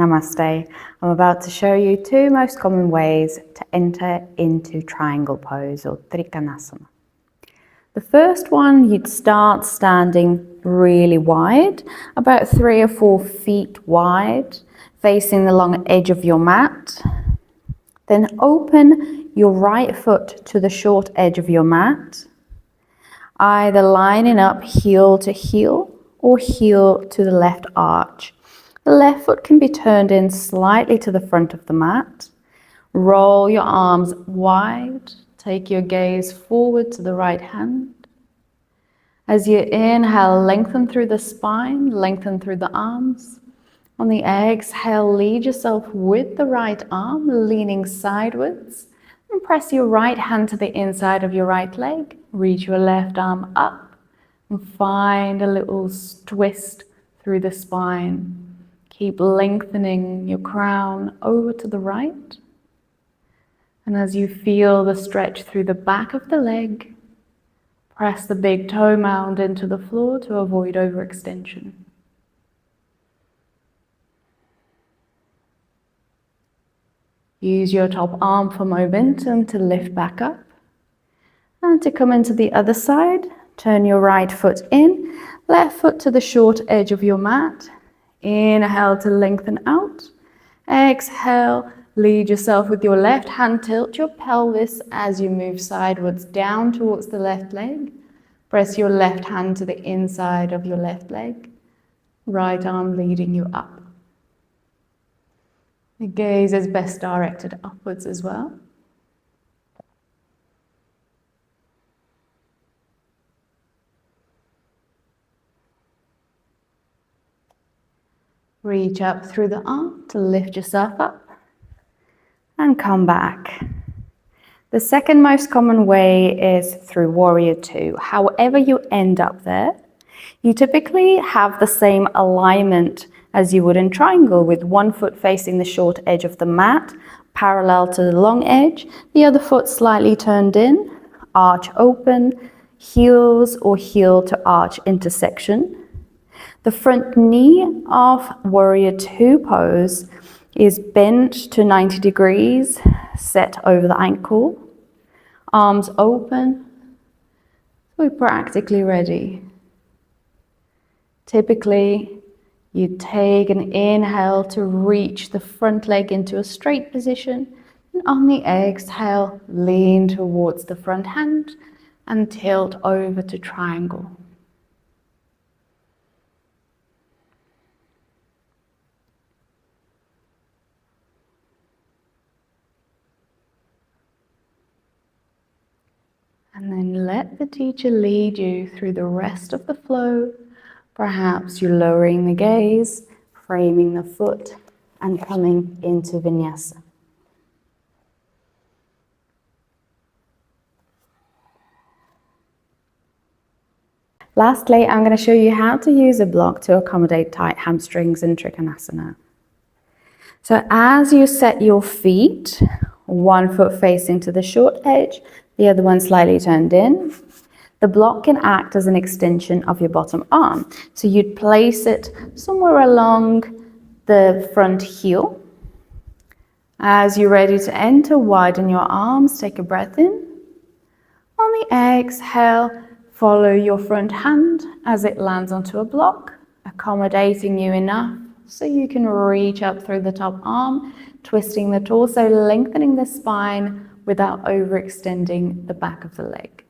Namaste. I'm about to show you two most common ways to enter into triangle pose or Trikonasana. The first one, you'd start standing really wide, about 3 or 4 feet wide, facing the long edge of your mat. Then open your right foot to the short edge of your mat, either lining up heel to heel or heel to the left arch. The left foot can be turned in slightly to the front of the mat. Roll your arms wide. Take your gaze forward to the right hand. As you inhale, lengthen through the spine, lengthen through the arms. On the exhale, lead yourself with the right arm, leaning sideways. And press your right hand to the inside of your right leg. Reach your left arm up and find a little twist through the spine. Keep lengthening your crown over to the right. And as you feel the stretch through the back of the leg, press the big toe mound into the floor to avoid overextension. Use your top arm for momentum to lift back up. And to come into the other side, turn your right foot in, left foot to the short edge of your mat. Inhale to lengthen out. Exhale, lead yourself with your left hand, tilt your pelvis as you move sideways down towards the left leg. Press your left hand to the inside of your left leg. Right arm leading you up. The gaze is best directed upwards as well. Reach up through the arm to lift yourself up and come back. The second most common way is through Warrior Two. However you end up there, you typically have the same alignment as you would in triangle, with one foot facing the short edge of the mat, parallel to the long edge, the other foot slightly turned in, arch open, heels or heel to arch intersection. The front knee of Warrior Two pose is bent to 90 degrees, set over the ankle, arms open. We're practically ready. Typically, you take an inhale to reach the front leg into a straight position, and on the exhale, lean towards the front hand and tilt over to triangle. And then let the teacher lead you through the rest of the flow. Perhaps you're lowering the gaze, framing the foot, and coming into vinyasa. Lastly, I'm going to show you how to use a block to accommodate tight hamstrings in Trikonasana. So as you set your feet, one foot facing to the short edge, the other one slightly turned in, the block can act as an extension of your bottom arm. So you'd place it somewhere along the front heel. As you're ready to enter, widen your arms, take a breath in. On the exhale, follow your front hand as it lands onto a block, accommodating you enough so you can reach up through the top arm, twisting the torso, lengthening the spine without overextending the back of the leg.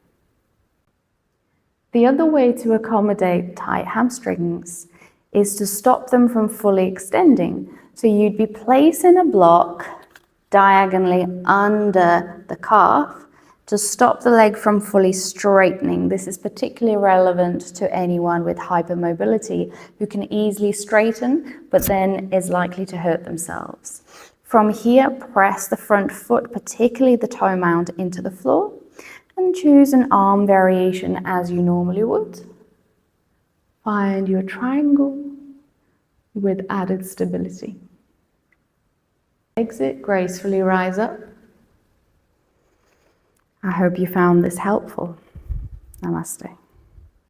The other way to accommodate tight hamstrings is to stop them from fully extending. So you'd be placing a block diagonally under the calf to stop the leg from fully straightening. This is particularly relevant to anyone with hypermobility who can easily straighten but then is likely to hurt themselves. From here, press the front foot, particularly the toe mound, into the floor and choose an arm variation as you normally would. Find your triangle with added stability. Exit, gracefully rise up. I hope you found this helpful. Namaste.